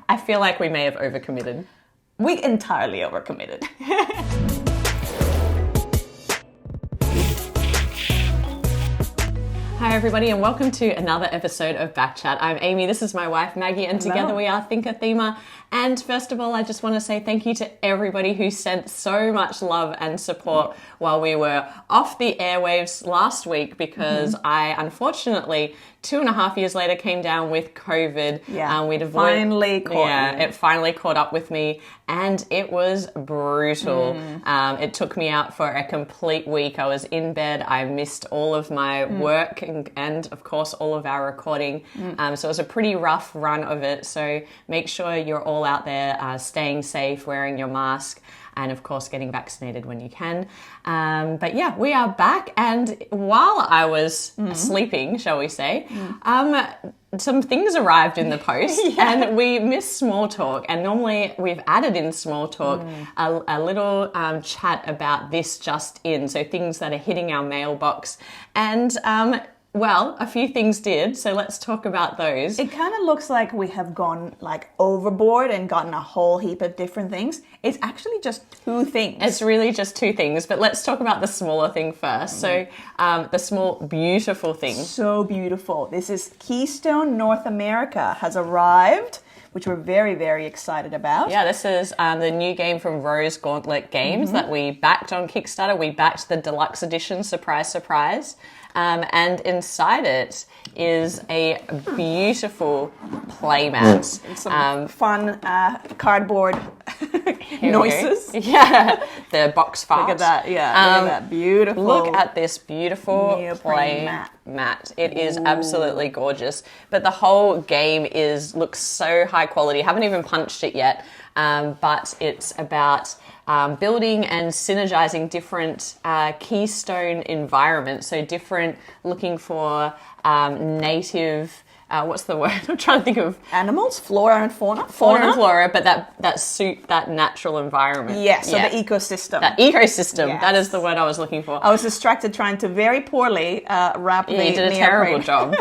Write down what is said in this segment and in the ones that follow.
I feel like we may have overcommitted. We entirely overcommitted. Hi everybody and welcome to another episode of Backchat. I'm Amy, this is my wife Maggie, and together we are ThinkerThemer. And first of all, I just want to say thank you to everybody who sent so much love and support while we were off the airwaves last week, because I unfortunately 2.5 years later came down with COVID. It finally caught up with me and it was brutal. It took me out for a complete week. I was in bed. I missed all of my work and of course all of our recording. So it was a pretty rough run of it. So make sure you're all out there staying safe, wearing your mask, and of course getting vaccinated when you can. But yeah, we are back, and while I was sleeping, shall we say, some things arrived in the post and we missed small talk, and normally we've added in small talk a little chat about this just in, so things that are hitting our mailbox, and well, a few things did, so let's talk about those. It kind of looks like we have gone like overboard and gotten a whole heap of different things. It's actually just two things. It's really just two things, but let's talk about the smaller thing first. So the small, beautiful thing. So beautiful. This is Keystone North America has arrived, which we're very, very excited about. Yeah, this is the new game from Rose Gauntlet Games that we backed on Kickstarter. We backed the deluxe edition, surprise, surprise. And inside it is a beautiful playmat. Some fun cardboard noises. Yeah, the box fart. Look at that, look at that beautiful. Look at this beautiful play mat. It is absolutely gorgeous. But the whole game looks so high quality. I haven't even punched it yet, but it's about building and synergizing different keystone environments. So different, looking for native, what's the word? I'm trying to think of. Animals? Flora and fauna? Fauna and flora, but that suit that natural environment. Yes, so the ecosystem. That ecosystem, yes. That is the word I was looking for. I was distracted trying to very poorly wrap the you did a terrible job.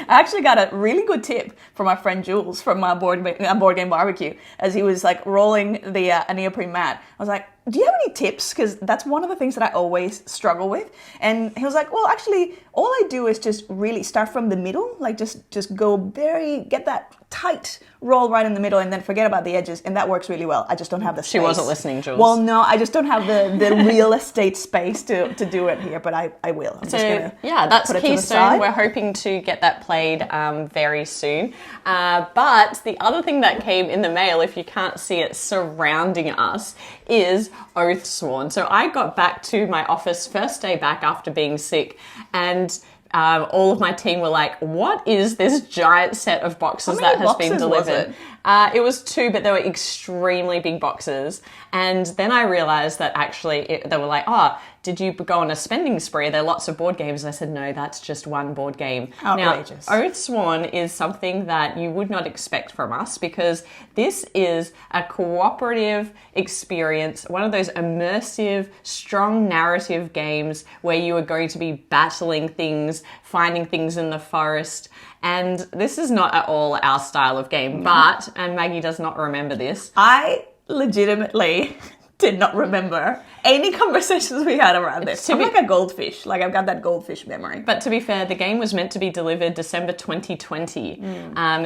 I actually got a really good tip from my friend Jules from my board game barbecue as he was like rolling the neoprene mat. I was like, do you have any tips? Because that's one of the things that I always struggle with. And he was like, well, actually, all I do is just really start from the middle, like just go get that tight roll right in the middle and then forget about the edges. And that works really well. I just don't have the space. She wasn't listening, Jules. Well, no, I just don't have the real estate space to do it here, but I will. I'm just gonna that's Keystone. We're hoping to get that played very soon. But the other thing that came in the mail, if you can't see it surrounding us, is Oathsworn. So I got back to my office first day back after being sick, and all of my team were like, what is this giant set of boxes that has been delivered? It was 2, but they were extremely big boxes. And then I realized that actually they were like, oh, did you go on a spending spree? There are lots of board games. And I said, no, that's just one board game. Outrageous. Now, Oathsworn is something that you would not expect from us, because this is a cooperative experience, one of those immersive, strong narrative games where you are going to be battling things, finding things in the forest. And this is not at all our style of game, but, and Maggie does not remember this, I legitimately did not remember any conversations we had around this. I'm like a goldfish. Like, I've got that goldfish memory. But to be fair, the game was meant to be delivered December 2020.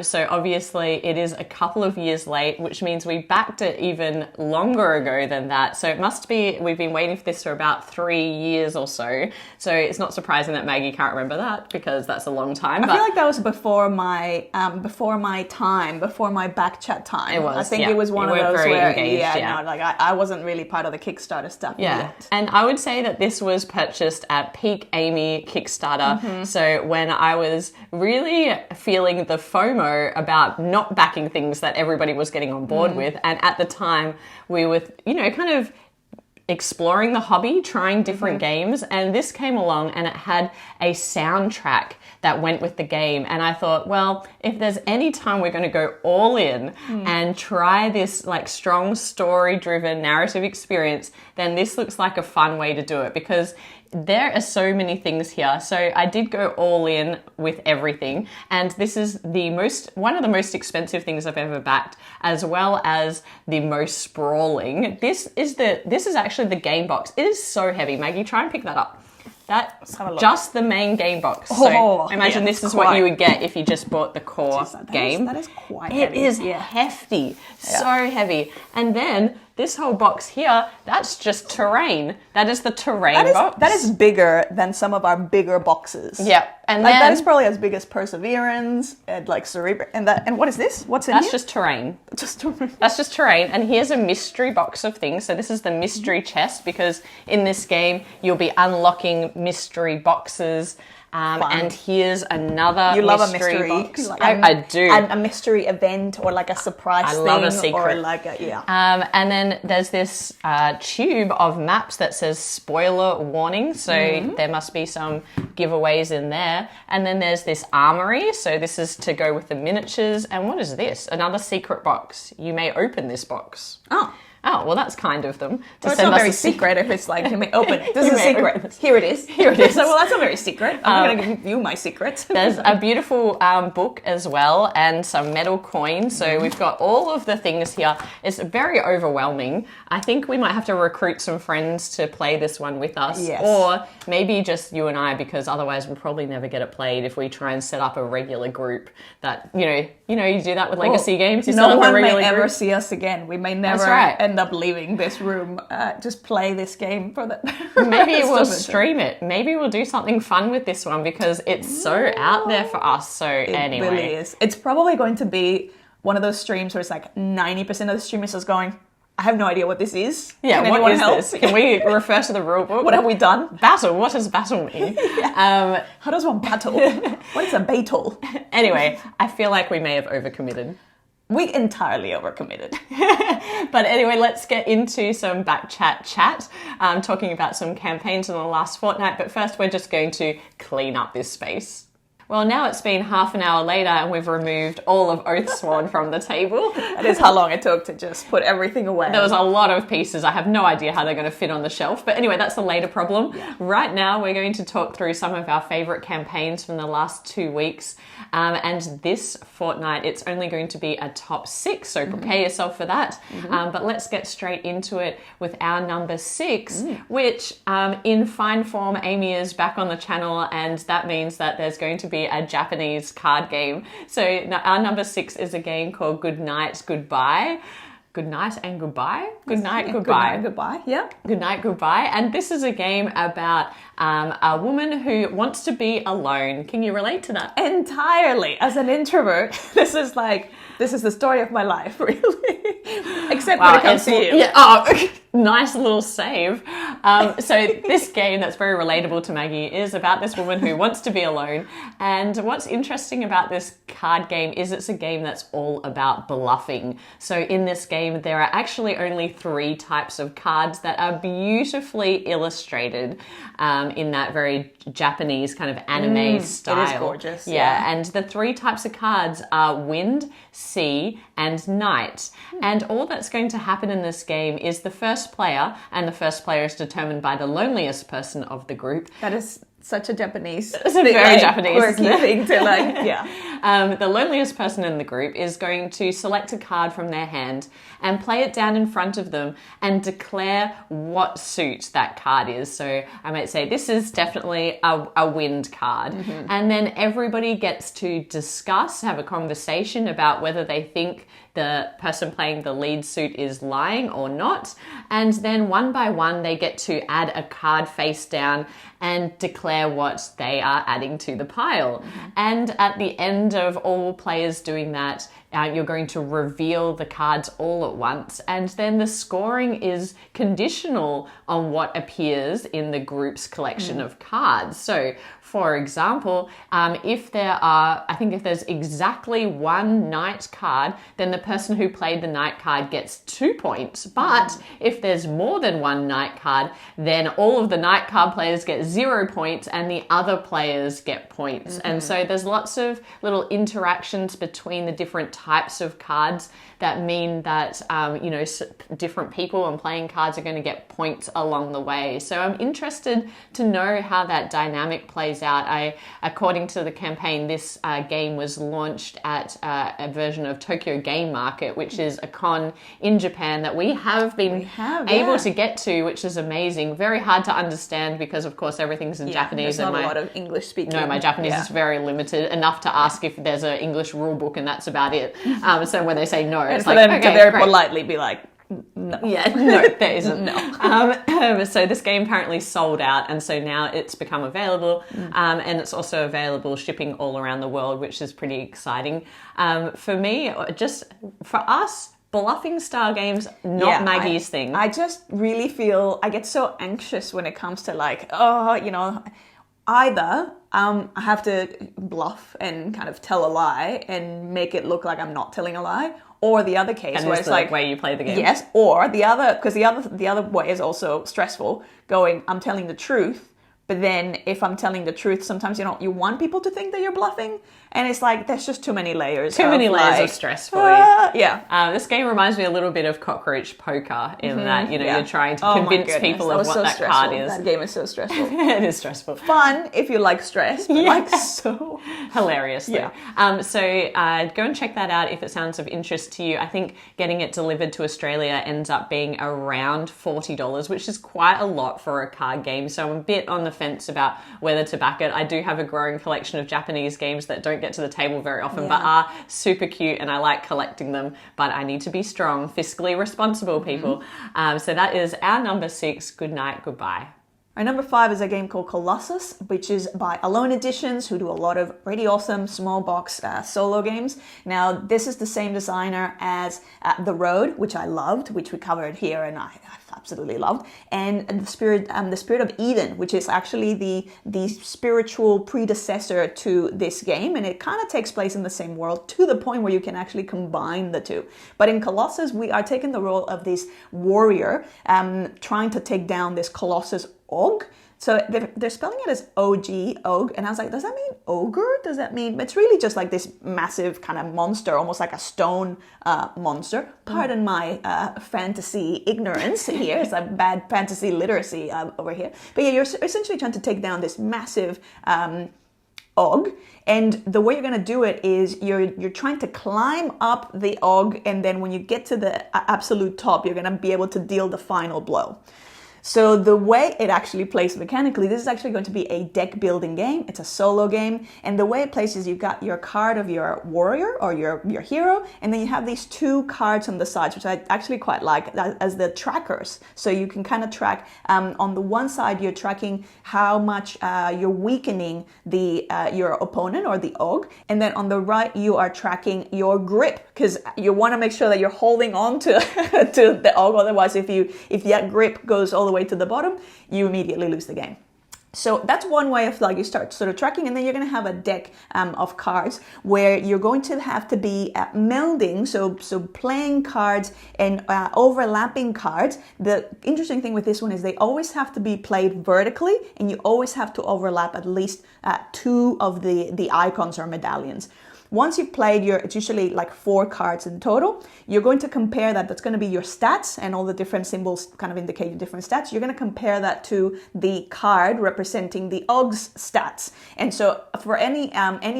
So obviously it is a couple of years late, which means we backed it even longer ago than that. So it must be, we've been waiting for this for about 3 years or so. So it's not surprising that Maggie can't remember that, because that's a long time. I feel like that was before my time, before my backchat time. It was, I think it was one of those where, engaged, I wasn't really part of the Kickstarter stuff yet. And I would say that this was purchased at peak Amy Kickstarter. So when I was really feeling the FOMO about not backing things that everybody was getting on board with, and at the time we were, kind of exploring the hobby, trying different games, and this came along and it had a soundtrack that went with the game. And I thought, well, if there's any time we're going to go all in and try this like strong story-driven narrative experience, then this looks like a fun way to do it, because there are so many things here. So I did go all in with everything, and this is one of the most expensive things I've ever backed, as well as the most sprawling. This is actually the game box. It is so heavy. Maggie, try and pick that up. That's just the main game box. So imagine this is what you would get if you just bought the core game. That is quite heavy. It is hefty, so heavy. And then this whole box here, that's just terrain. That is the terrain box. That is bigger than some of our bigger boxes. Yeah. And like then, that is probably as big as Perseverance and like Cerebral. And what is this? What's in here? That's just terrain. Just terrain. That's just terrain. And here's a mystery box of things. So this is the mystery chest, because in this game you'll be unlocking mystery boxes. And here's another mystery box. Like I do. A mystery event or like a surprise thing. I love a secret. Or like and then there's this tube of maps that says spoiler warning. So there must be some giveaways in there. And then there's this armory. So this is to go with the miniatures. And what is this? Another secret box. You may open this box. Oh, well, that's kind of them. It's not very secret if it's like, you may open it. This is a secret. Here it is. Here it is. So, well, that's not very secret. I'm going to give you my secrets. There's a beautiful book as well, and some metal coins. So we've got all of the things here. It's very overwhelming. I think we might have to recruit some friends to play this one with us. Yes. Or maybe just you and I, because otherwise we'll probably never get it played if we try and set up a regular group that, you do that with Legacy games. You set up a regular one may group. ever see us again. We may never end up leaving this room. Just play this game for the... Maybe we'll stream it. Maybe we'll do something fun with this one, because it's so out there for us. So anyway. It really is. It's probably going to be one of those streams where it's like 90% of the streamers is going, I have no idea what this is. Yeah, Can what is help? this? Can we refer to the rule book? What have we done? Battle. What does battle mean? How does one battle? What is a battle? Anyway, I feel like we may have overcommitted. We entirely overcommitted. But anyway, let's get into some back chat, talking about some campaigns in the last fortnight. But first, we're just going to clean up this space. Well, now it's been half an hour later and we've removed all of Oathsworn from the table. That is how long it took to just put everything away. There was a lot of pieces. I have no idea how they're going to fit on the shelf. But anyway, that's a later problem. Yeah. Right now, we're going to talk through some of our favourite campaigns from the last 2 weeks. And this fortnight, it's only going to be a top 6. So prepare yourself for that. But let's get straight into it with our number 6, which in fine form, Amy is back on the channel. And that means that there's going to be a Japanese card game. So our number 6 is a game called Good Night, Goodbye. Good night and goodbye. Good night, goodbye. Good night, goodbye. Yeah. Good night, goodbye. And this is a game about a woman who wants to be alone. Can you relate to that? Entirely. As an introvert, this is the story of my life, really. Except when it comes to you. Yeah. Oh, nice little save. So this game that's very relatable to Maggie is about this woman who wants to be alone. And what's interesting about this card game is it's a game that's all about bluffing. So in this game, there are actually only 3 types of cards that are beautifully illustrated in that very Japanese kind of anime style. It is gorgeous. Yeah, and the 3 types of cards are wind, sea, and night. And all that's going to happen in this game is the first player, and the first player is determined by the loneliest person of the group. That is such a Japanese. It's a very Japanese thing to like, yeah. The loneliest person in the group is going to select a card from their hand and play it down in front of them and declare what suit that card is. So I might say this is definitely a wind card. And then everybody gets to discuss, have a conversation about whether they think the person playing the lead suit is lying or not. And then one by one, they get to add a card face down and declare what they are adding to the pile. And at the end of all players doing that, you're going to reveal the cards all at once. And then the scoring is conditional on what appears in the group's collection of cards. So, for example, if there's exactly 1 night card, then the person who played the night card gets 2 points. But if there's more than 1 night card, then all of the night card players get 0 points and the other players get points. And so there's lots of little interactions between the different types of cards that mean that, different people and playing cards are going to get points along the way. So I'm interested to know how that dynamic plays out. According to the campaign, this game was launched at a version of Tokyo Game Market, which is a con in Japan that we have been able to get to, which is amazing. Very hard to understand because, of course, everything's in Japanese. There's not a lot of English speaking. No, my Japanese is very limited, enough to ask if there's an English rule book, and that's about it. So when they say no, it's for them to very politely be like, no. Yeah, no, there isn't. No. So this game apparently sold out, and so now it's become available, and it's also available shipping all around the world, which is pretty exciting. For me, just for us, bluffing style games, not Maggie's thing. I just really feel, I get so anxious when it comes to either I have to bluff and kind of tell a lie and make it look like I'm not telling a lie, or the other case and where it's like way you play the game. Yes, or the other, because the other way is also stressful. Going, I'm telling the truth, but then if I'm telling the truth, sometimes you want people to think that you're bluffing, and it's like there's just too many layers. Too many layers of stress for you. Yeah. This game reminds me a little bit of cockroach poker in that you're trying to convince people of what that card is. That game is so stressful. It is stressful. Fun if you like stress, but so hilarious. Though. So go and check that out if it sounds of interest to you. I think getting it delivered to Australia ends up being around $40, which is quite a lot for a card game. So I'm a bit on the fence about whether to back it. I do have a growing collection of Japanese games that don't get to the table very often, but are super cute, and I like collecting them, but I need to be strong, fiscally responsible people. So that is our number 6. Good night, goodbye. Our number 5 is a game called Colossus, which is by Alone Editions, who do a lot of pretty awesome small box solo games. Now, this is the same designer as The Road, which I loved, which we covered here, and I absolutely loved, and the Spirit of Eden, which is actually the spiritual predecessor to this game, and it kind of takes place in the same world to the point where you can actually combine the two. But in Colossus, we are taking the role of this warrior trying to take down this Colossus Og. So they're spelling it as O-G, Og, and I was like, does that mean ogre? Does that mean... It's really just like this massive kind of monster, almost like a stone monster. Pardon my fantasy ignorance here. It's a bad fantasy literacy over here. But yeah, you're essentially trying to take down this massive Og, and the way you're going to do it is you're trying to climb up the Og, and then when you get to the absolute top, you're going to be able to deal the final blow. So the way it actually plays mechanically, this is actually going to be a deck building game. It's a solo game. And the way it plays is you've got your card of your warrior or your hero, and then you have these 2 cards on the sides, which I actually quite like as the trackers. So you can kind of track, on the one side, you're tracking how much you're weakening your opponent or the Og. And then on the right, you are tracking your grip, because you want to make sure that you're holding on to, to the Og. Otherwise, if that grip goes all the way to the bottom, you immediately lose the game. So that's one way of you start sort of tracking, and then you're going to have a deck of cards where you're going to have to be melding, so playing cards and overlapping cards. The interesting thing with this one is they always have to be played vertically, and you always have to overlap at least 2 of the icons or medallions. Once you've played it's usually like 4 cards in total, you're going to compare that. That's going to be your stats, and all the different symbols kind of indicate your different stats. You're going to compare that to the card representing the Og's stats. And so for any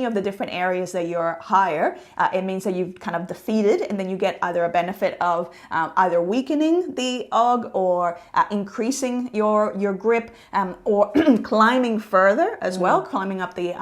of the different areas that you're higher, it means that you've kind of defeated, and then you get either a benefit of either weakening the Og or increasing your grip, or climbing further as well, climbing up the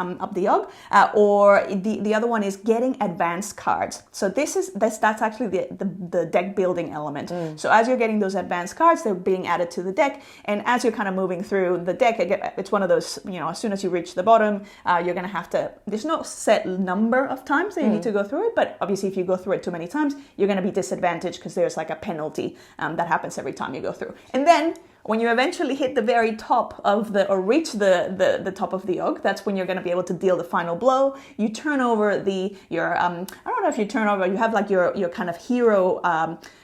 Og, or the other one is getting advanced cards. So that's actually the deck building element. So as you're getting those advanced cards, they're being added to the deck, and as you're kind of moving through the deck, it's one of those, as soon as you reach the bottom, you're going to have to, there's no set number of times that you need to go through it, but obviously if you go through it too many times, you're going to be disadvantaged because there's like a penalty that happens every time you go through. And then when you eventually hit the very top of or reach the top of the Og, that's when you're going to be able to deal the final blow. You turn over your I don't know if you turn over, you have like your kind of hero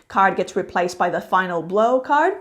card gets replaced by the final blow card.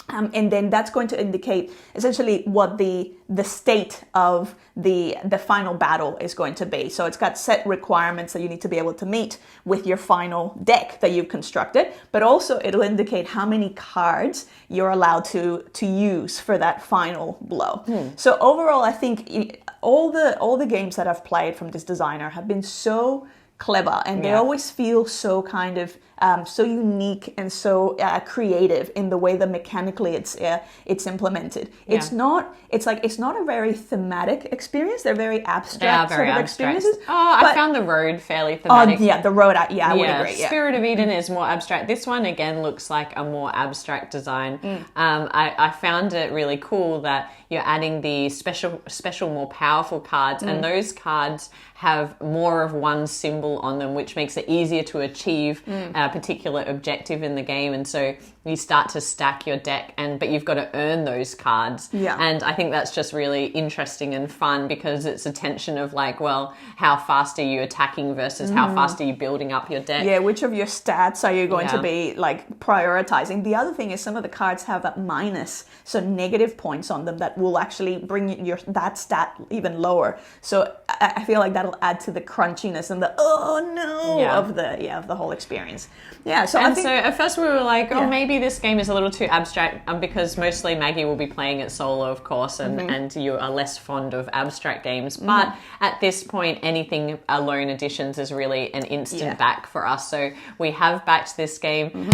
And then that's going to indicate essentially what the state of the final battle is going to be. So it's got set requirements that you need to be able to meet with your final deck that you've constructed, but also it'll indicate how many cards you're allowed to use for that final blow. So overall, I think all the games that I've played from this designer have been so clever, and they always feel so kind of so unique and so creative in the way that mechanically it's implemented. It's not a very thematic experience. They're very abstract sort of experiences. I found the road fairly thematic. The road. I would agree. Spirit of Eden is more abstract. This one again looks like a more abstract design. I found it really cool that you're adding the special more powerful cards, and those cards have more of one symbol on them, which makes it easier to achieve a particular objective in the game. And so you start to stack your deck, but you've got to earn those cards. And I think that's just really interesting and fun, because it's a tension of like, well, how fast are you attacking versus how fast are you building up your deck? Yeah, which of your stats are you going to be like prioritizing? The other thing is some of the cards have a minus, so negative points on them that will actually bring that stat even lower. So I feel like that'll add to the crunchiness and the of the whole experience. So at first we were like, maybe this game is a little too abstract, because mostly Maggie will be playing it solo, of course, and you are less fond of abstract games. But at this point, anything alone editions is really an instant back for us. So we have backed this game.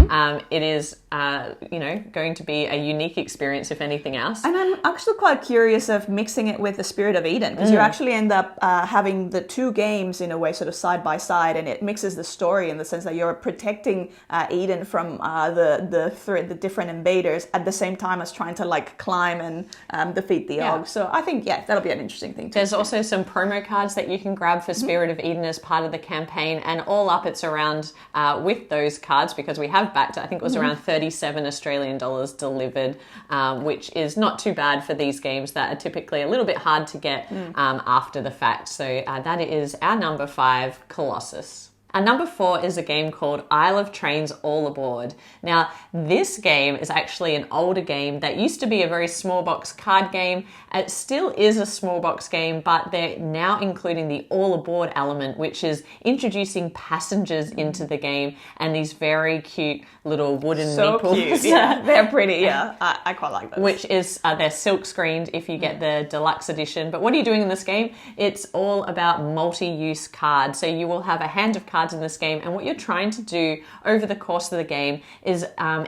It is going to be a unique experience, if anything else. And I'm actually quite curious of mixing it with the Spirit of Eden, because you actually end up having the two games in a way sort of side by side, and it mixes the story in the sense that you're protecting Eden from the different invaders at the same time as trying to like climb and defeat the Ogg. So I think that'll be an interesting thing. There's also some promo cards that you can grab for Spirit of Eden as part of the campaign, and all up it's around with those cards, because we have backed, I think it was around 37 Australian dollars delivered, which is not too bad for these games that are typically a little bit hard to get after the fact. So that is our number 5, Colossus. Our number 4 is a game called Isle of Trains All Aboard. Now, this game is actually an older game that used to be a very small box card game. It still is a small box game, but they're now including the All Aboard element, which is introducing passengers into the game, and these very cute little wooden meeples. Cute. Yeah, they're pretty. I quite like those. Which is, they're silk screened if you get the deluxe edition. But what are you doing in this game? It's all about multi-use cards. So you will have a hand of cards in this game, and what you're trying to do over the course of the game is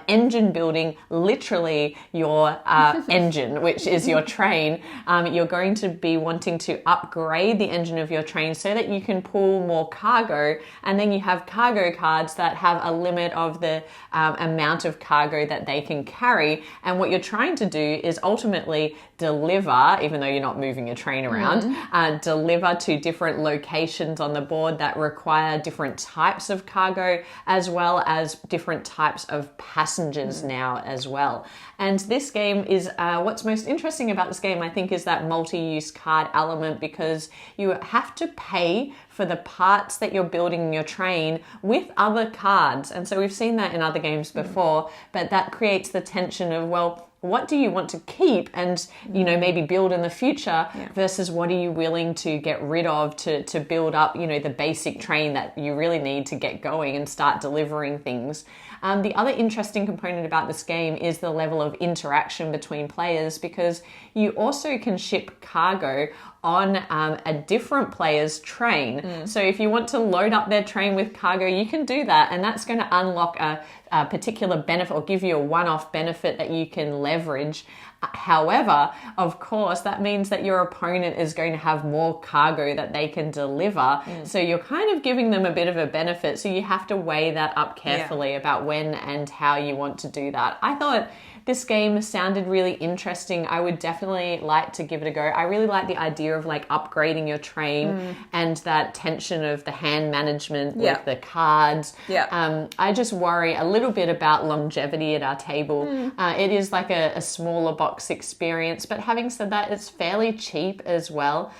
engine building, literally your engine, which is your train. You're going to be wanting to upgrade the engine of your train so that you can pull more cargo, and then you have cargo cards that have a limit of the amount of cargo that they can carry. And what you're trying to do is ultimately deliver, even though you're not moving your train around, deliver to different locations on the board that require different types of cargo, as well as different types of passengers now as well. And this game is, what's most interesting about this game, I think, is that multi-use card element, because you have to pay for the parts that you're building in your train with other cards. And so we've seen that in other games before, but that creates the tension of, well, what do you want to keep and, maybe build in the future versus what are you willing to get rid of to build up, the basic train that you really need to get going and start delivering things. The other interesting component about this game is the level of interaction between players, because you also can ship cargo on a different player's train. So if you want to load up their train with cargo, you can do that, and that's going to unlock a particular benefit or give you a one-off benefit that you can leverage. However, of course, that means that your opponent is going to have more cargo that they can deliver. So you're kind of giving them a bit of a benefit. So you have to weigh that up carefully about when and how you want to do that. I thought this game sounded really interesting. I would definitely like to give it a go. I really like the idea of like upgrading your train and that tension of the hand management with the cards. I just worry a little bit about longevity at our table. It is like a smaller box experience, but having said that, it's fairly cheap as well.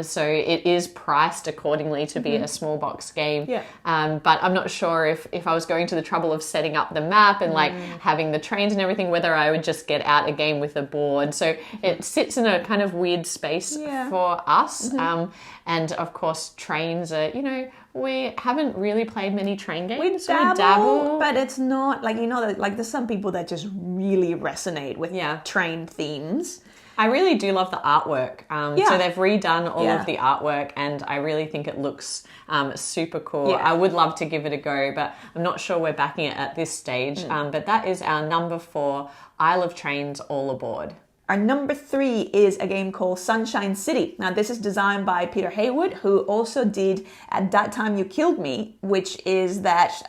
So it is priced accordingly to be a small box game. But I'm not sure if I was going to the trouble of setting up the map and like having the trains and everything, whether whether I would just get out a game with a board. So it sits in a kind of weird space for us. And of course, trains are, we haven't really played many train games. We dabble, but it's not like, like there's some people that just really resonate with train themes. I really do love the artwork. So they've redone all of the artwork, and I really think it looks super cool. Yeah. I would love to give it a go, but I'm not sure we're backing it at this stage. But that is our number 4, Isle of Trains, All Aboard. Our number 3 is a game called Sunshine City. Now, this is designed by Peter Haywood, who also did At That Time You Killed Me, which is that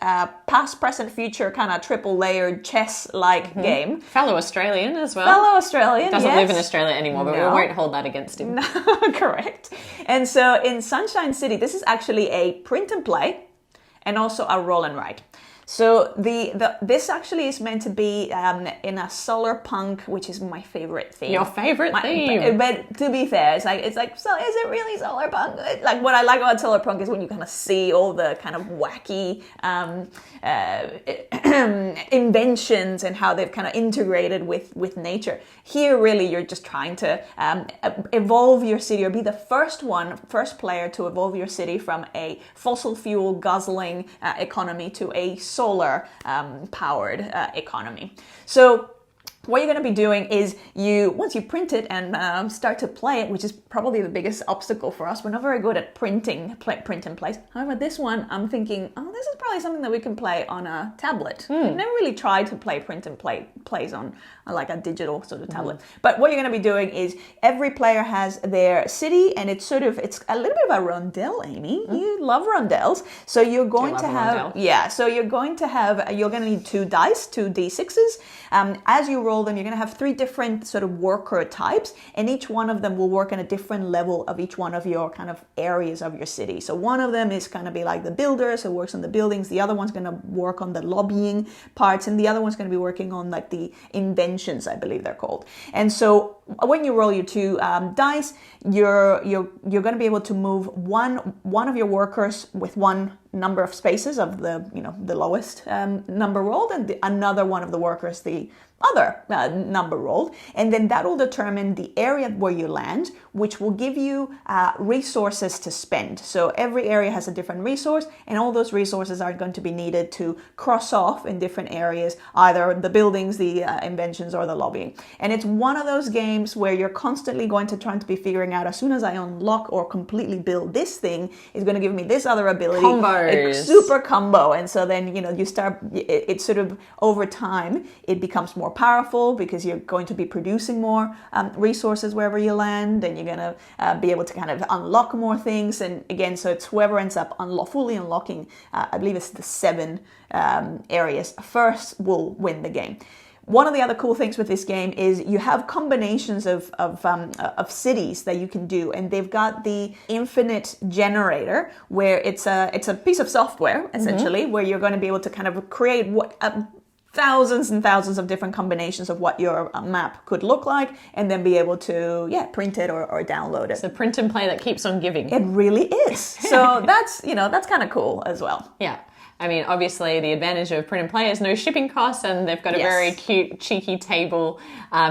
past, present, future kind of triple layered chess-like game. Fellow Australian as well. Fellow Australian, Doesn't live in Australia anymore, but we won't hold that against him. No, correct. And so in Sunshine City, this is actually a print and play and also a roll and write. So this actually is meant to be in a solar punk, which is my favorite theme. Your favorite theme. But to be fair, it's like, so is it really solar punk? Like, what I like about solar punk is when you kind of see all the kind of wacky inventions and how they've kind of integrated with nature. Here, really, you're just trying to evolve your city, or be the first player to evolve your city from a fossil fuel guzzling economy to a solar powered economy. So what you're going to be doing is once you print it and start to play it, which is probably the biggest obstacle for us. We're not very good at print and plays. However, this one, I'm thinking, this is probably something that we can play on a tablet. I've never really tried to play print and plays on like a digital sort of tablet. But what you're going to be doing is every player has their city, and it's a little bit of a rondelle, Amy. You love rondelles. So you're going to have, you're going to need 2 dice, 2 D6s. As you roll them, you're going to have 3 different sort of worker types, and each one of them will work on a different level of each one of your kind of areas of your city. So one of them is going to be like the builder, so works on the buildings. The other one's going to work on the lobbying parts, and the other one's going to be working on like the inventions, I believe they're called. And so when you roll your 2 dice, you're going to be able to move one of your workers with 1 number of spaces of the lowest number rolled, and another one of the workers the other number rolled, and then that will determine the area where you land, which will give you resources to spend. So every area has a different resource, and all those resources are going to be needed to cross off in different areas, either the buildings, the inventions, or the lobbying. And it's one of those games where you're constantly going to try to be figuring out, as soon as I unlock or completely build this thing, is going to give me this other ability. Combos. Super combo. And so then, you start, it sort of, over time, it becomes more powerful because you're going to be producing more resources wherever you land, and you're going to be able to kind of unlock more things. And again, so it's whoever ends up fully unlocking, I believe it's the 7 areas first, will win the game. One of the other cool things with this game is you have combinations of cities that you can do, and they've got the infinite generator, where it's a piece of software essentially, where you're going to be able to kind of create thousands and thousands of different combinations of what your map could look like, and then be able to print it or download it. It's a print and play that keeps on giving. It really is. So that's kind of cool as well. Yeah. I mean, obviously, the advantage of print and play is no shipping costs, and they've got a very cute, cheeky table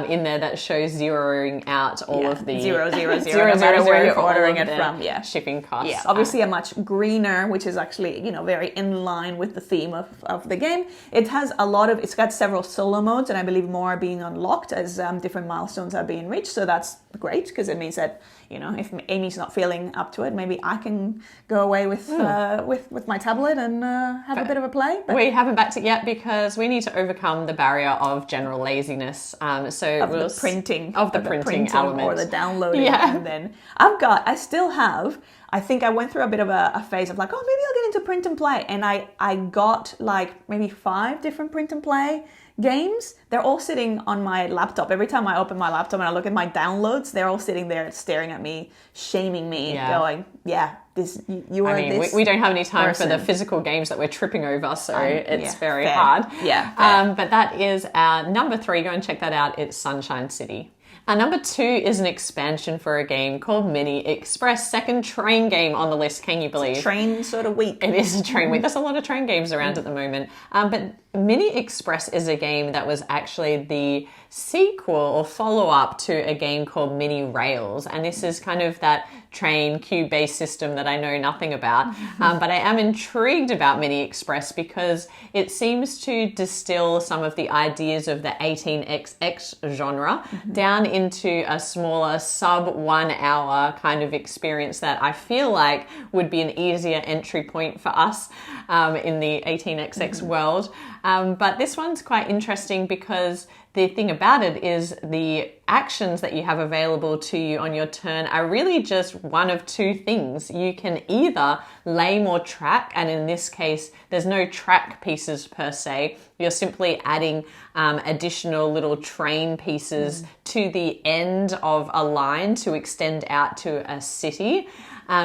in there that shows zeroing out all of the zero, no matter where you're ordering it from. Yeah, shipping costs. Yeah, obviously a much greener, which is actually very in line with the theme of the game. It has it's got several solo modes, and I believe more are being unlocked as different milestones are being reached. So that's great, because it means that if Amy's not feeling up to it, maybe I can go away with my tablet and have a bit of a play. But we haven't backed it yet because we need to overcome the barrier of general laziness. The printing element, or the downloading. Yeah. And then I still have. I think I went through a bit of a phase of like, maybe I'll get into print and play, and I got like maybe 5 different print and play games. They're all sitting on my laptop. Every time I open my laptop and I look at my downloads, they're all sitting there staring at me, shaming me, going, you are this. We don't have any time for the physical games that we're tripping over, so it's very fair. hard. Yeah. But that is our number 3. Go and check that out. It's Sunshine City. Our number 2 is an expansion for a game called Mini Express, second train game on the list. Can you believe? Train sort of week. It is a train week. There's a lot of train games around at the moment. But Mini Express is a game that was actually the sequel or follow-up to a game called Mini Rails. And this is kind of that train cube-based system that I know nothing about. But I am intrigued about Mini Express because it seems to distill some of the ideas of the 18xx genre down into a smaller sub 1 hour kind of experience that I feel like would be an easier entry point for us in the 18xx world. But this one's quite interesting because the thing about it is the actions that you have available to you on your turn are really just one of two things. You can either lay more track, and in this case, there's no track pieces per se. You're simply adding additional little train pieces to the end of a line to extend out to a city.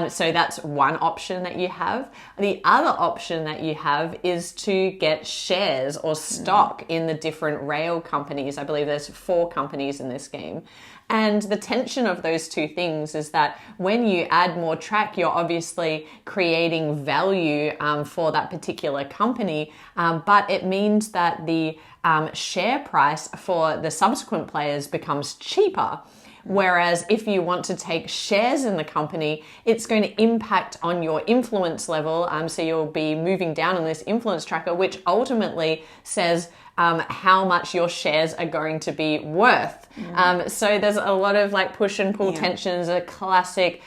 So that's one option that you have. The other option that you have is to get shares or stock in the different rail companies. I believe there's 4 companies in this game. And the tension of those two things is that when you add more track, you're obviously creating value for that particular company, but it means that the share price for the subsequent players becomes cheaper. Whereas if you want to take shares in the company, it's going to impact on your influence level. So you'll be moving down on this influence tracker, which ultimately says how much your shares are going to be worth. So there's a lot of like push and pull tensions, a classic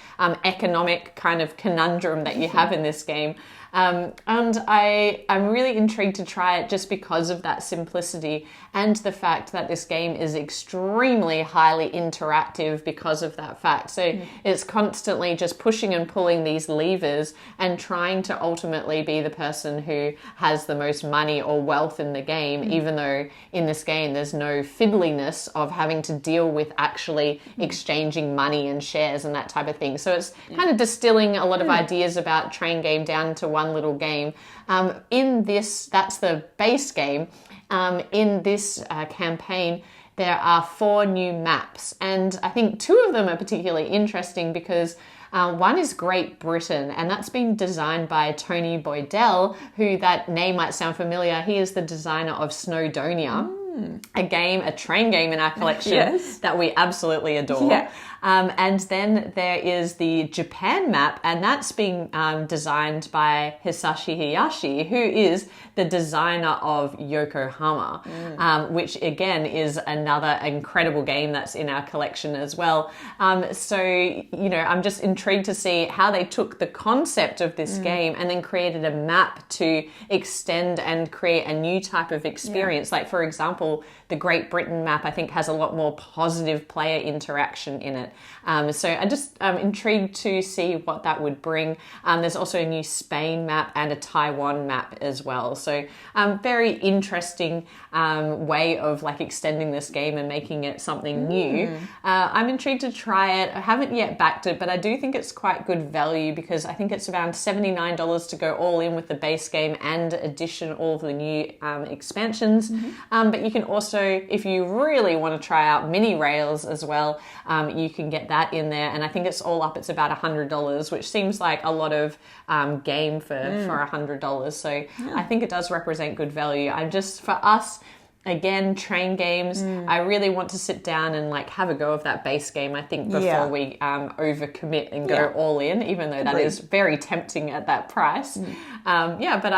economic kind of conundrum that you have in this game. And I'm really intrigued to try it just because of that simplicity and the fact that this game is extremely highly interactive because of that fact. So it's constantly just pushing and pulling these levers and trying to ultimately be the person who has the most money or wealth in the game, even though in this game there's no fiddliness of having to deal with actually exchanging money and shares and that type of thing. So it's kind of distilling a lot of ideas about train game down to one little game. In this, that's the base game. In this campaign, there are 4 new maps, and I think 2 of them are particularly interesting because one is Great Britain, and that's been designed by Tony Boydell, who that name might sound familiar. He is the designer of Snowdonia. A train game in our collection that we absolutely adore. And then there is the Japan map, and that's being designed by Hisashi Hayashi, who is the designer of Yokohama, which again is another incredible game that's in our collection as well. So, you know, I'm just intrigued to see how they took the concept of this game and then created a map to extend and create a new type of experience. Like, for example, the Great Britain map, I think, has a lot more positive player interaction in it. So I just intrigued to see what that would bring. There's also a new Spain map and a Taiwan map as well. So very interesting way of like extending this game and making it something new. I'm intrigued to try it. I haven't yet backed it, but I do think it's quite good value because I think it's around $79 to go all in with the base game and addition all of the new expansions. But you can also, if you really want to try out Mini Rails as well, you can get that in there. And I think it's all up, it's about $100, which seems like a lot of game for $100. So I think it does represent good value. I'm just, for us, again, train games, I really want to sit down and like have a go of that base game, I think, before we overcommit and go all in, even though that is very tempting at that price. But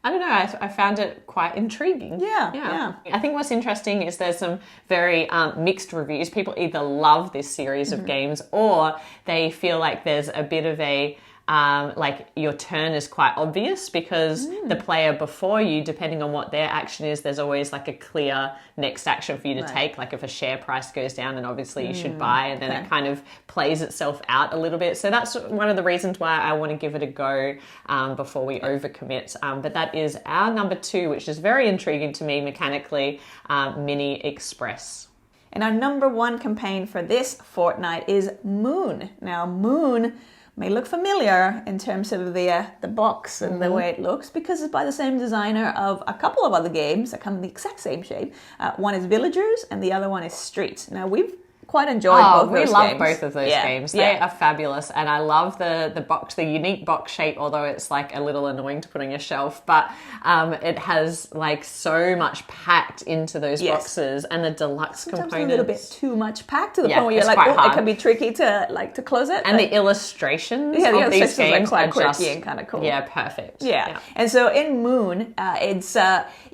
I don't know, I found it quite intriguing. Yeah. I think what's interesting is there's some very mixed reviews. People either love this series of games or they feel like there's a bit of a like your turn is quite obvious because the player before you, depending on what their action is, there's always like a clear next action for you to take. Like if a share price goes down, then obviously you should buy, and then it kind of plays itself out a little bit. So that's one of the reasons why I want to give it a go before we overcommit. But that is our number 2, which is very intriguing to me mechanically, Mini Express. And our number 1 campaign for this fortnight is Moon. Now, Moon may look familiar in terms of the box and the way it looks, because it's by the same designer of a couple of other games that come in the exact same shape. One is Villagers and the other one is Streets. Now, we've quite enjoyed both those games. We love both of those games. They are fabulous, and I love the box, the unique box shape, although it's like a little annoying to put on your shelf, but it has like so much packed into those boxes, and the deluxe Sometimes components. a little bit too much packed to the point where you're like, oh, it can be tricky to close it. And the illustrations of these games are quite quirky and kind of cool. Yeah, perfect. Yeah. And so in Moon, it's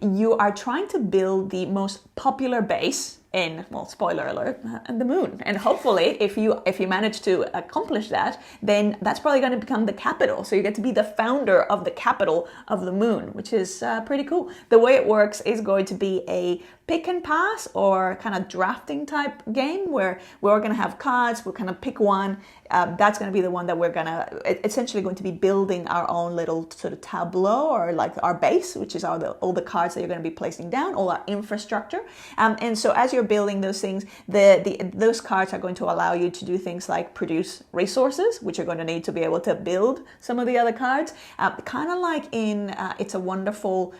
you are trying to build the most popular base in, well, spoiler alert, the moon. And hopefully, if you manage to accomplish that, then that's probably going to become the capital. So you get to be the founder of the capital of the moon, which is pretty cool. The way it works is going to be a pick and pass or kind of drafting type game where we're going to have cards, we'll kind of pick one. That's going to be the one that we're going to, essentially going to be building our own little sort of tableau, or like our base, which is all the cards that you're going to be placing down, all our infrastructure. And so as you're building those things, those cards are going to allow you to do things like produce resources, which you're going to need to be able to build some of the other cards. Kind of like in It's a Wonderful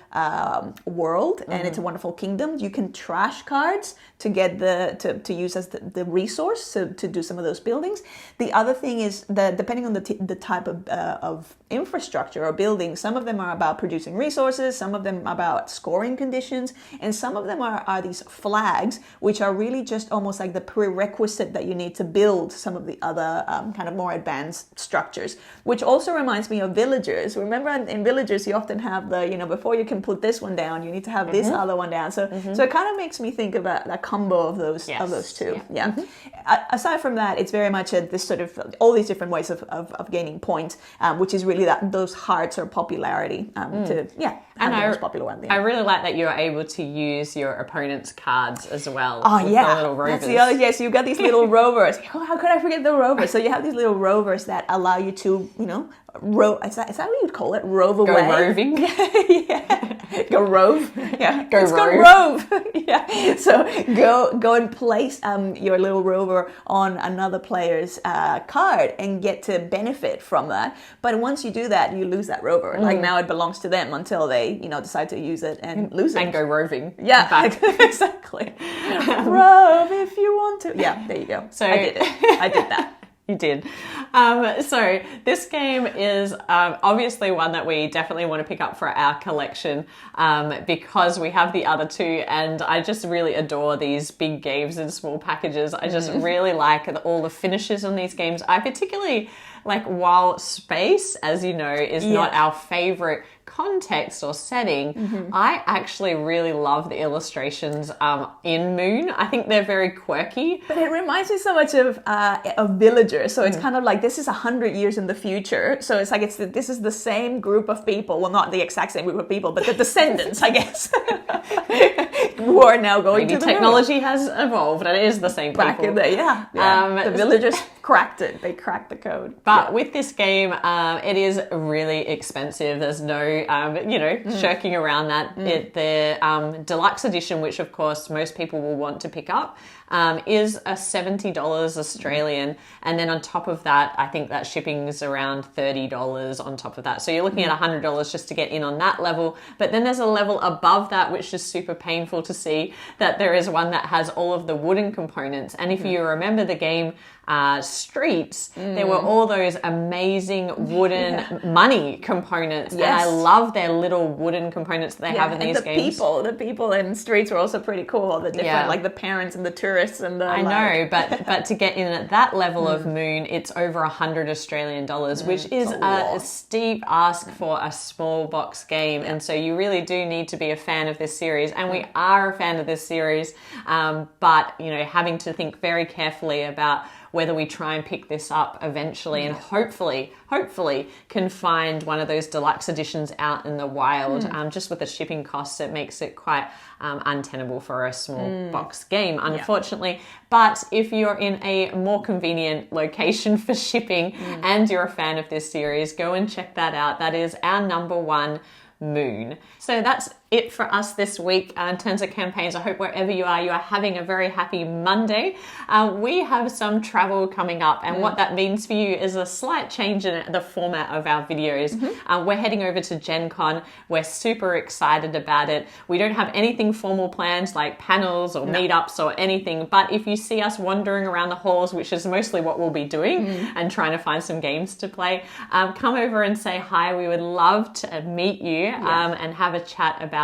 World and It's a Wonderful Kingdom, you can trash cards to get to use as the resource to do some of those buildings. The other thing is that depending on the type of infrastructure or building, some of them are about producing resources, some of them are about scoring conditions, and some of them are these flags, which are really just almost like the prerequisite that you need to build some of the other kind of more advanced structures, which also reminds me of Villagers. Remember in Villagers, you often have before you can put this one down, you need to have this other one down. So it kind of makes me think about that combo of those two. Yeah. Aside from that, it's very much this sort of all these different ways of gaining points, which is really those hearts or popularity to have the most popular one. I really like that you're able to use your opponent's cards as well. Oh yeah, the little rovers. That's the other. Yes, you've got these little rovers. Oh, how could I forget the rovers? So you have these little rovers that allow you to, is that what you'd call it? Rove away. Go roving. Yeah. Go rove. Yeah. Go rove. Yeah. So go and place your little rover on another player's card and get to benefit from that. But once you do that, you lose that rover. Like now it belongs to them until they, decide to use it and lose it. And go roving. Yeah. Back. Exactly. Rove if you want to. Yeah. There you go. So I did it. I did that. You did. So this game is obviously one that we definitely want to pick up for our collection because we have the other two, and I just really adore these big games in small packages. I just really like all the finishes on these games. I particularly like, while space, as you know, is not our favorite context or setting, I actually really love the illustrations in Moon. I think they're very quirky. But it reminds me so much of Villagers. So it's kind of like this is 100 years in the future. So it's like this is the same group of people. Well, not the exact same group of people, but the descendants, I guess, who are now going to the technology has evolved, and it is the same people. Back in the the Villagers cracked it. They cracked the code. But with this game, it is really expensive. There's no shirking around that. The deluxe edition, which of course most people will want to pick up, is a $70 Australian, and then on top of that, I think that shipping is around $30 on top of that. So you're looking at $100 just to get in on that level. But then there's a level above that, which is super painful to see, that there is one that has all of the wooden components. And if you remember the game Streets, there were all those amazing wooden money components, and I love their little wooden components that they have in these games. The people in Streets were also pretty cool. The different, like the parents and the tourists and the. I know, but to get in at that level of Moon, it's over $100 Australian dollars, which is a steep ask for a small box game, and so you really do need to be a fan of this series, and we are a fan of this series, but having to think very carefully about whether we try and pick this up eventually and hopefully can find one of those deluxe editions out in the wild. Just with the shipping costs, it makes it quite untenable for a small box game, unfortunately. But if you're in a more convenient location for shipping and you're a fan of this series, go and check that out. That is our number one, Moon. So that's it for us this week in terms of campaigns. I hope wherever you are having a very happy Monday. We have some travel coming up, and what that means for you is a slight change in the format of our videos. We're heading over to Gen Con. We're super excited about it. We don't have anything formal planned like panels or meetups or anything, but if you see us wandering around the halls, which is mostly what we'll be doing and trying to find some games to play, come over and say hi. We would love to meet you and have a chat about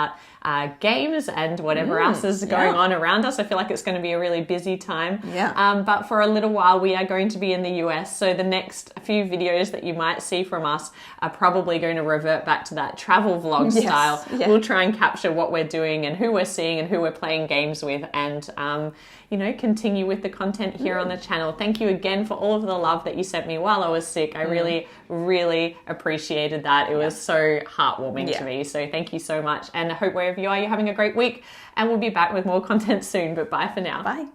games and whatever else is going on around us. I feel like it's going to be a really busy time. But for a little while, we are going to be in the US. So the next few videos that you might see from us are probably going to revert back to that travel vlog style. We'll try and capture what we're doing and who we're seeing and who we're playing games with, and continue with the content here on the channel. Thank you again for all of the love that you sent me while I was sick. I really, really appreciated that. It was so heartwarming to me. So thank you so much. And I hope wherever you are, you're having a great week. And we'll be back with more content soon. But bye for now. Bye.